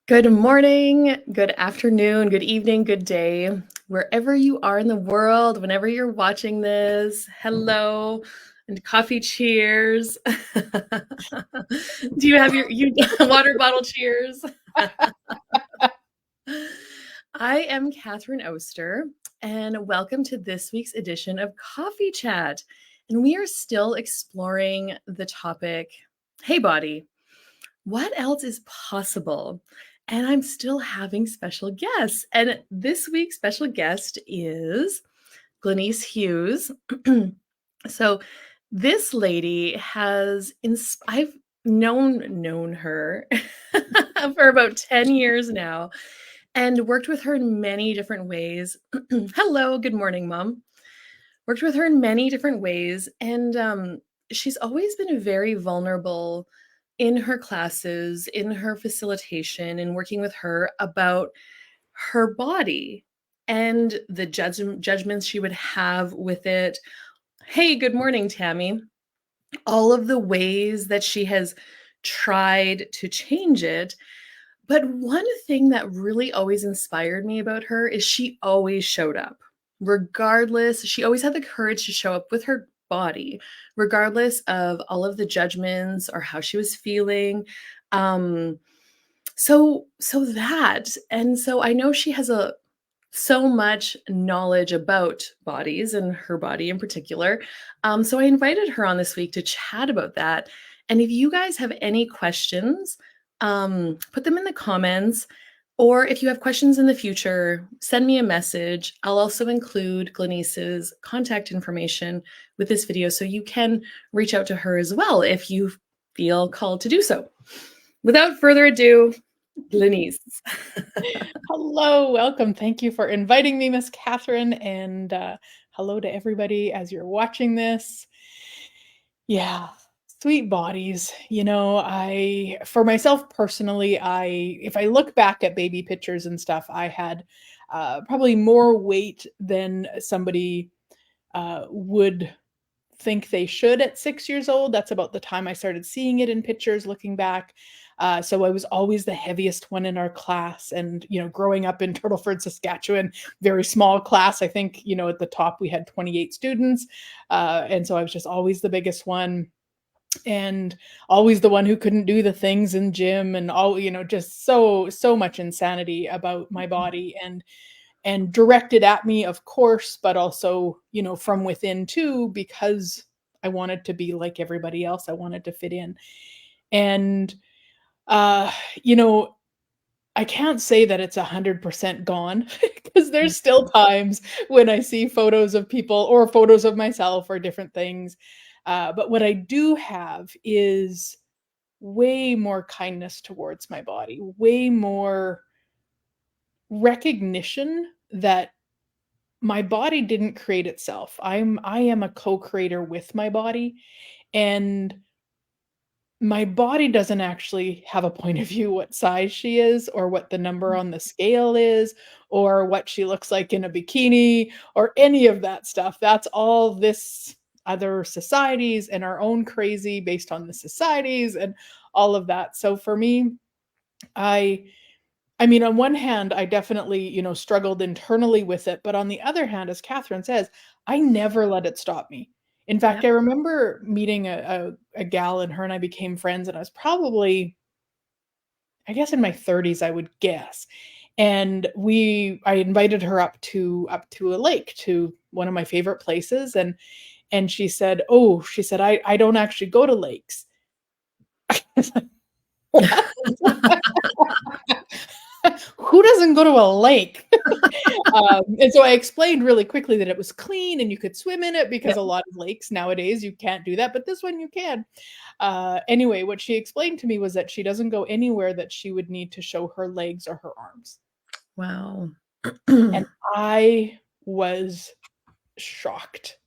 Good morning, good afternoon, good evening, good day, wherever you are in the world, whenever you're watching this. Hello and coffee cheers. Do you have your water bottle cheers? I am Catherine Oster, and welcome to this week's edition of Coffee Chat. And we are still exploring the topic, hey body, what else is possible? And I'm still having special guests. And this week's special guest is Glenyce Hughes. So this lady has I've known her for about 10 years now and worked with her in many different ways. Hello, good morning, Mom. Worked with her in many different ways, and she's always been very vulnerable in her classes, in her facilitation, and working with her about her body and the judgments she would have with it. Hey, good morning, Tammy. All of the ways that she has tried to change it. But one thing that really always inspired me about her is she always showed up. Regardless, she always had the courage to show up with her body, regardless of all of the judgments or how she was feeling. So I know she has so much knowledge about bodies and her body in particular. So I invited her on this week to chat about that. And if you guys have any questions, put them in the comments, or if you have questions in the future, send me a message. I'll also include Glenyce's contact information with this video so you can reach out to her as well if you feel called to do so. Without further ado, Glenyce. Hello, welcome. Thank you for inviting me, Miss Catherine, and hello to everybody as you're watching this. Yeah, sweet bodies. For myself personally, if I look back at baby pictures and stuff, I had probably more weight than somebody would think they should at 6 years old. That's about the time I started seeing it in pictures, looking back. So I was always the heaviest one in our class. And, growing up in Turtleford, Saskatchewan, very small class. I think, at the top we had 28 students. And so I was just always the biggest one and always the one who couldn't do the things in gym and all, just so much insanity about my body and directed at me, of course, but also, from within too, because I wanted to be like everybody else. I wanted to fit in. And, I can't say that it's 100% gone because there's still times when I see photos of people or photos of myself or different things. But what I do have is way more kindness towards my body, way more recognition that my body didn't create itself. I am a co-creator with my body, and my body doesn't actually have a point of view what size she is or what the number on the scale is or what she looks like in a bikini or any of that stuff. That's all this other societies and our own crazy based on the societies and all of that. So for me, I mean, on one hand, I definitely, struggled internally with it. But on the other hand, as Catherine says, I never let it stop me. In fact, Yep. I remember meeting a gal and her and I became friends, and I was probably, I guess, in my 30s, I would guess. And I invited her up to a lake, to one of my favorite places. And she said, "Oh," she said, I don't actually go to lakes." I was like, "What?" Who doesn't go to a lake? And so I explained really quickly that it was clean and you could swim in it because Yep. a lot of lakes nowadays you can't do that, but this one you can. Anyway, what she explained to me was that she doesn't go anywhere that she would need to show her legs or her arms. Wow. And I was shocked.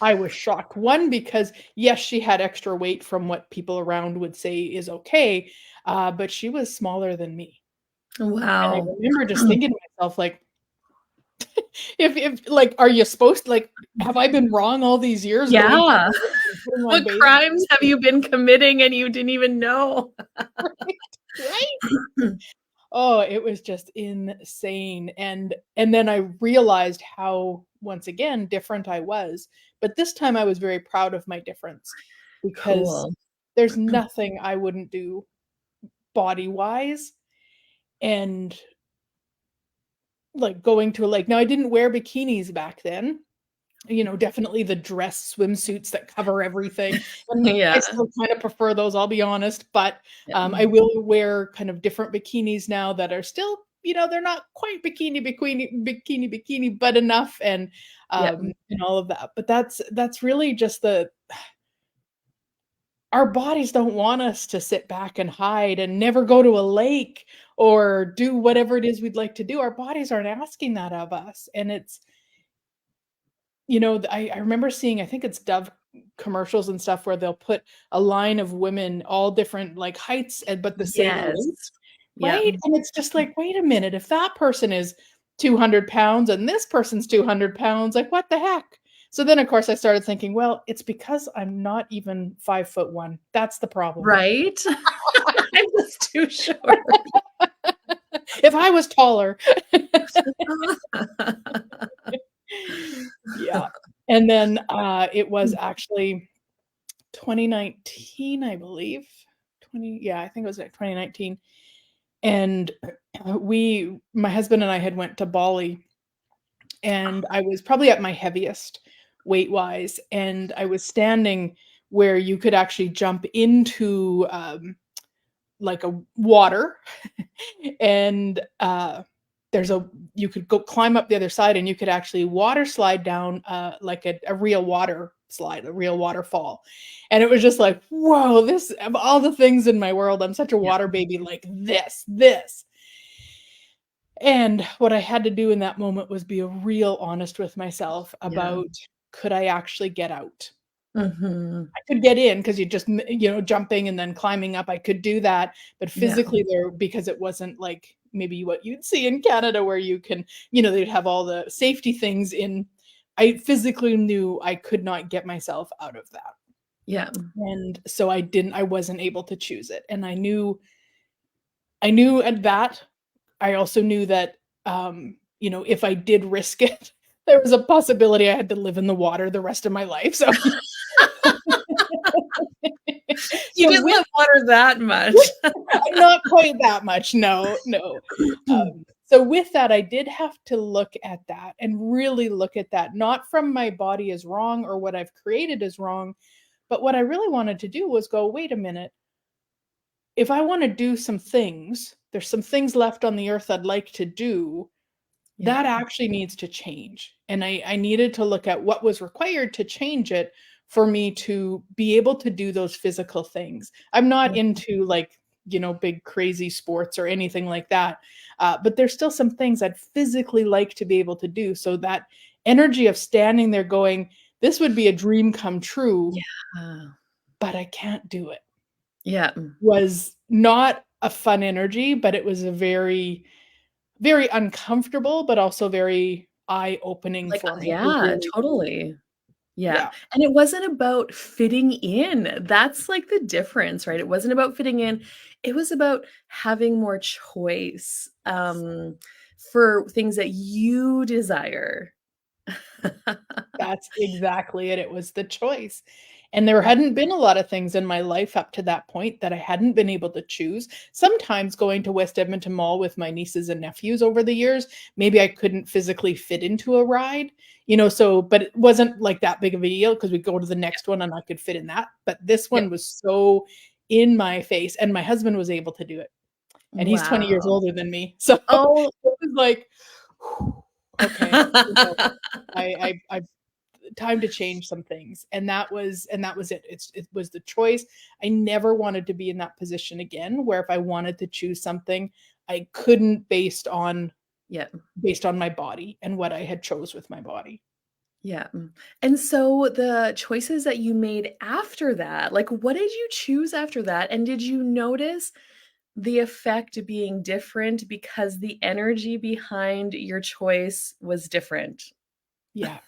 I was shocked. One, because yes, she had extra weight from what people around would say is okay, but she was smaller than me. And I Wow. remember just thinking to myself, like, if like, are you supposed to, like, have I been wrong all these years going to Yeah. and putting on What bathing crimes have suits? you been committing and you didn't even know? Right? Right? Oh, it was just insane. And then I realized how, once again, different I was. But this time I was very proud of my difference because Cool. there's nothing I wouldn't do body-wise. And like going to a lake. Now I didn't wear bikinis back then. Definitely the dress swimsuits that cover everything, and I Yeah. still kind of prefer those, I'll be honest, but, Yeah. I will wear kind of different bikinis now that are still, they're not quite bikini, but enough, Yeah. and all of that, but that's really just our bodies don't want us to sit back and hide and never go to a lake or do whatever it is we'd like to do. Our bodies aren't asking that of us, and it's I remember seeing, I think it's Dove commercials and stuff where they'll put a line of women, all different, like, heights, but the same Yes. weight, Yeah. right? And it's just like, "Wait a minute, if that person is 200 pounds and this person's 200 pounds, like, what the heck?" So then, of course, I started thinking, "Well, it's because I'm not even 5'1". That's the problem. Right? I'm just too short. If I was taller. Yeah. And then, it was actually 2019, I believe. I think it was like 2019. And my husband and I had went to Bali, and I was probably at my heaviest weight-wise, and I was standing where you could actually jump into, like a water, and there's a you could go climb up the other side, and you could actually water slide down, like a real water slide, a real waterfall. And it was just like, whoa, this of all the things in my world, I'm such a Yeah. water baby, like this. And what I had to do in that moment was be real honest with myself Yeah. about, could I actually get out? Mhm. I could get in because you just, jumping and then climbing up, I could do that, but Yeah. physically there, because it wasn't like maybe what you'd see in Canada where you can, they'd have all the safety things in. I physically knew I could not get myself out of that. Yeah. And so I wasn't able to choose it. And I knew at that, I also knew that, if I did risk it, there was a possibility I had to live in the water the rest of my life. So, You so didn't with love water that much. not quite that much, no, no. So with that, I did have to look at that and really look at that, not from my body is wrong or what I've created is wrong, but what I really wanted to do was go, wait a minute, if I want to do some things, there's some things left on the earth I'd like to do. Yeah. That actually needs to change. And I needed to look at what was required to change it for me to be able to do those physical things. I'm not Yeah. into like, big crazy sports or anything like that. But there's still some things I'd physically like to be able to do. So that energy of standing there going, this would be a dream come true, Yeah. but I can't do it, Yeah. was not a fun energy, but it was a very, very uncomfortable, but also very eye-opening Like, for me. It was yeah, really cool. totally. Yeah, Yeah, and it wasn't about fitting in. That's, like, the difference, right? It wasn't about fitting in. It was about having more choice, for things that you desire. that's exactly it. It was the choice. And there Yeah, hadn't been a lot of things in my life up to that point that I hadn't been able to choose. Sometimes going to West Edmonton Mall with my nieces and nephews over the years, maybe I couldn't physically fit into a ride, so but it wasn't like that big of a deal because we'd go to the next one and I could fit in that. But this yeah. one was so in my face, and my husband was able to do it. And he's 20 years Wow. older than me. So it Oh. was like, okay, I time to change some things. And that was it. It was the choice. I never wanted to be in that position again where if I wanted to choose something, I couldn't Yeah, based on my body and what I had chose with my body. yeah, and so the choices that you made after that, like, what did you choose after that, and did you notice the effect being different because the energy behind your choice was different? Yeah.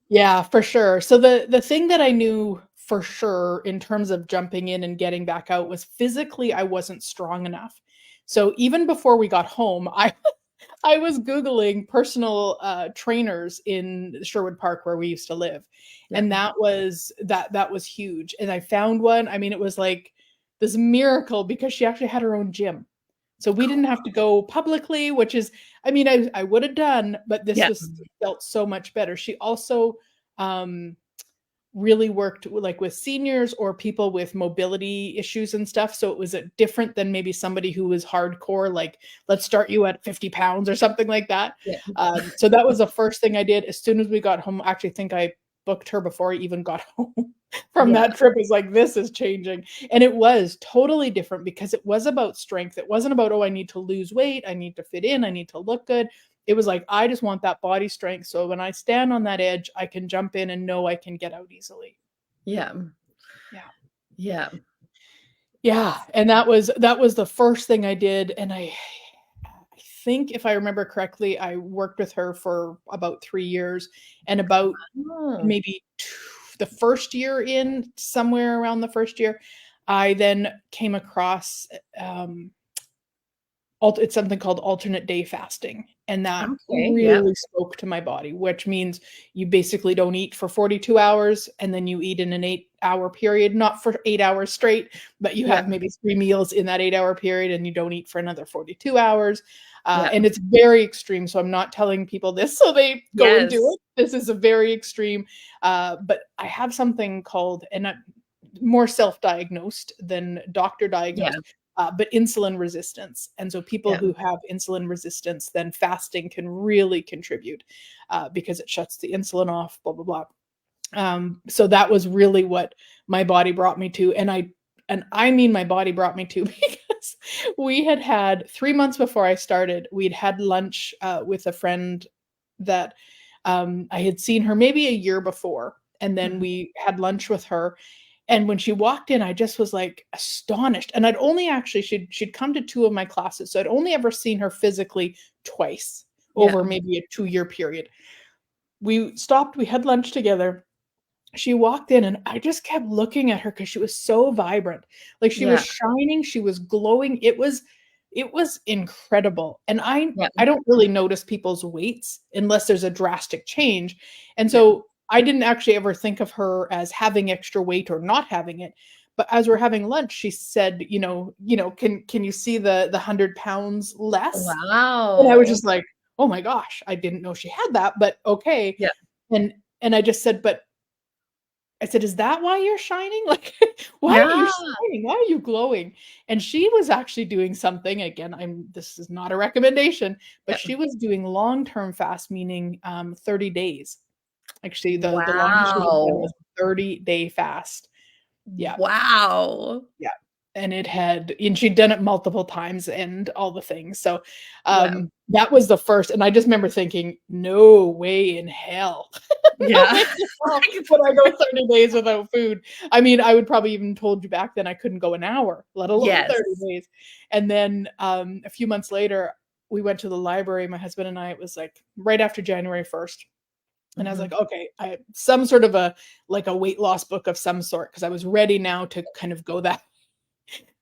Yeah, for sure. So the thing that I knew for sure in terms of jumping in and getting back out was physically I wasn't strong enough. So even before we got home, I was Googling personal trainers in Sherwood Park where we used to live. Yeah. And that was huge. And I found one. I mean, it was like this miracle because she actually had her own gym. So we didn't have to go publicly, which is, I mean, I would have done, but this Yeah. was felt so much better. She also um really worked like with seniors or people with mobility issues and stuff. So it was different than maybe somebody who was hardcore, like, let's start you at 50 pounds or something like that. Yeah. So that was the first thing I did as soon as we got home. I actually think I booked her before I even got home from Yeah. that trip. Is like, this is changing. And it was totally different because it was about strength. It wasn't about, oh, I need to lose weight, I need to fit in, I need to look good. It was like, I just want that body strength. So when I stand on that edge, I can jump in and know I can get out easily. Yeah. Yeah. Yeah. Yeah. And that was the first thing I did. And I think if I remember correctly, I worked with her for about 3 years, and about Oh, maybe the first year in, somewhere around the first year, I then came across it's something called alternate day fasting, and that okay. Yeah. really spoke to my body, which means you basically don't eat for 42 hours and then you eat in an 8-hour period, not for 8 hours straight, but you Yeah. have maybe 3 meals in that 8-hour period and you don't eat for another 42 hours. Yeah. And it's very extreme. So I'm not telling people this so they go and do Yes. it. This is a very extreme. But I have something called, and I'm more self-diagnosed than doctor Yeah. diagnosed, but insulin resistance. And so people Yeah. who have insulin resistance, then fasting can really contribute because it shuts the insulin off, blah, blah, blah. So that was really what my body brought me to. And I mean, my body brought me to because we had 3 months before I started, we'd had lunch with a friend that I had seen her maybe a year before. And then Mhm. we had lunch with her, and when she walked in, I just was, like, astonished, and I'd only actually she'd come to 2 of my classes, so I'd only ever seen her physically twice Yeah. over maybe a 2-year period. We stopped, we had lunch together. She walked in, and I just kept looking at her because she was so vibrant. Like, she was Yeah. shining, she was glowing. It was incredible, and I Yeah. I don't really notice people's weights unless there's a drastic change, and Yeah. so I didn't actually ever think of her as having extra weight or not having it. But as we're having lunch, she said, "Can you see the 100 pounds less?" And I was Wow. just like, "Oh my gosh, I didn't know she had that, but okay." Yeah. And I just said, "But," I said, "Is that why you're shining? Like, why are you Yeah. shining? Why are you glowing?" And she was actually doing something, again, this is not a recommendation, but Yeah. she was doing long-term fast, meaning, 30 days. Actually, the longest she had done was Wow. a 30-day fast. Yeah. Wow. Yeah, and she'd done it multiple times and all the things, so, Yeah. that was the first, and I just remember thinking, "No way in hell. No Yeah. way in hell would I go 30 days without food." I mean, I would probably even told you back then I couldn't go an hour, let alone Yes. 30 days, and then, a few months later, we went to the library, my husband and I. It was, like, right after January 1st, and I was like, Mhm. "Okay, I some sort of a weight loss book of some sort," because I was ready now to kind of go that.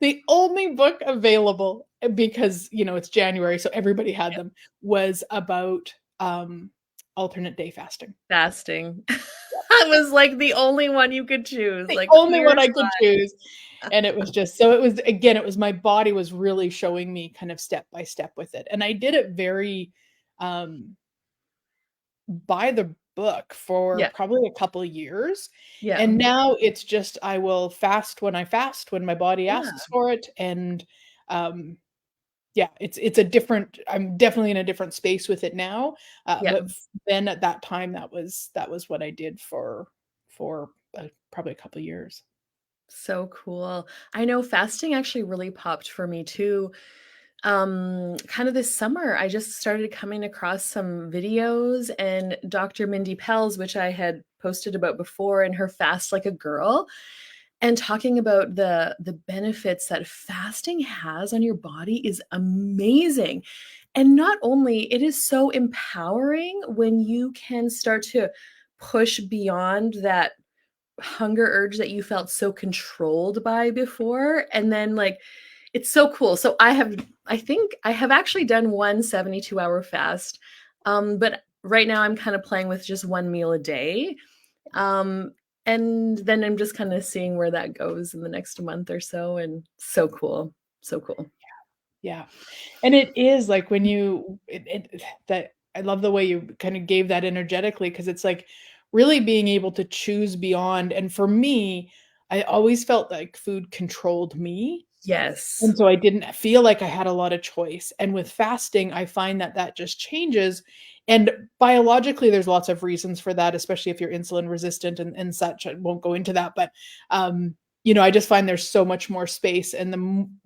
The only book available, because, it's January, so everybody had Yeah. them, was about, alternate day fasting. Fasting. That was, like, the only one you could choose, The like, only clear one I could shot. choose, and it was just so it was again, it was my body was really showing me kind of step by step with it, and I did it very, um, by the book for Yeah. probably a couple of years, Yeah. and now it's just I will fast when my body Yeah. asks for it, and, um yeah, it's a different. I'm definitely in a different space with it now, Yeah. but then at that time, that was what I did for, probably a couple of years. So cool. I know fasting actually really popped for me too. Kind of this summer, I just started coming across some videos, and Dr. Mindy Pels, which I had posted about before, and her Fast Like a Girl, and talking about the benefits that fasting has on your body is amazing. And not only it is so empowering when you can start to push beyond that hunger urge that you felt so controlled by before, and then, like, it's so cool. So I have I think I have actually done one 72-hour fast, but right now I'm kind of playing with just one meal a day. Um, and then I'm just kind of seeing where that goes in the next month or so. And so cool. So cool. Yeah. And it is like when you that I love the way you kind of gave that energetically because it's like really being able to choose beyond. And for me, I always felt like food controlled me. Yes. And so I didn't feel like I had a lot of choice. And with fasting, I find that that just changes. And biologically, there's lots of reasons for that, especially if you're insulin resistant and such. I won't go into that, but I just find there's so much more space, and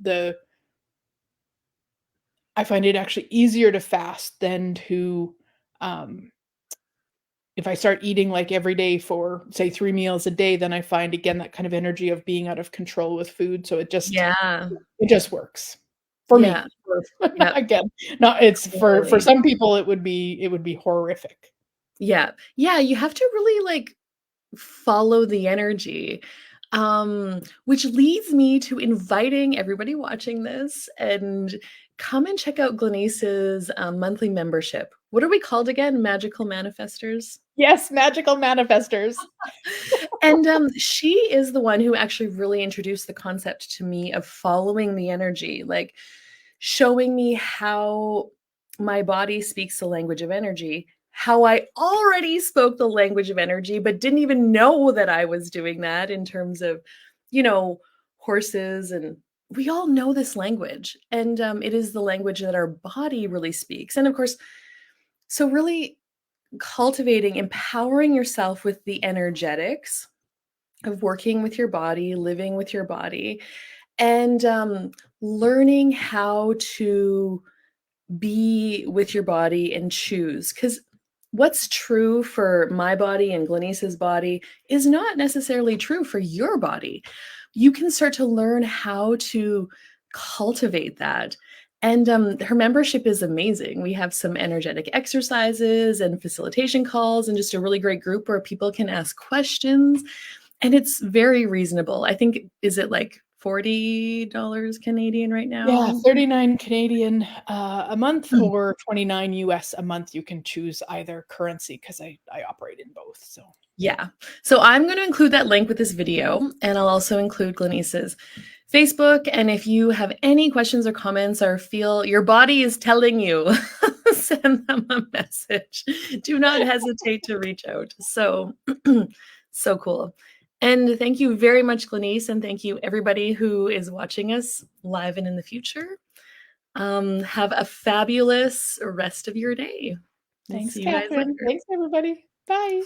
the I find it actually easier to fast than to, um, if I start eating like every day for say 3 meals a day, then I find again that kind of energy of being out of control with food. So Yeah. it just works for Yeah. me. For Yep. again, not it's for Totally. some people it would be horrific. Yeah. Yeah. You have to really like follow the energy. Which leads me to inviting everybody watching this and come and check out Glenyce's monthly membership. What are we called again? Magical Manifestors. Yes, magical manifestors. And she is the one who actually really introduced the concept to me of following the energy, like showing me how my body speaks the language of energy, how I already spoke the language of energy, but didn't even know that I was doing that in terms of, you know, horses. And we all know this language. And it is the language that our body really speaks. And of course, so really cultivating, empowering yourself with the energetics of working with your body, living with your body, and learning how to be with your body and choose. Because what's true for my body and Glenyce's body is not necessarily true for your body. You can start to learn how to cultivate that. And her membership is amazing. We have some energetic exercises and facilitation calls, and just a really great group where people can ask questions. And it's very reasonable. I think, is it like $40 Canadian right Yeah, now? 39 Canadian, a month Mm. or 29 US a month. You can choose either currency because I operate in both, so Yeah. So I'm going to include that link with this video, and I'll also include Glenyce's Facebook. And if you have any questions or comments or feel your body is telling you, send them a message. Do not hesitate to reach out. So, so cool. And thank you very much, Glenyce. And thank you, everybody who is watching us live and in the future. Have a fabulous rest of your day. We'll thanks, see you guys Catherine. later. Thanks, everybody. Bye.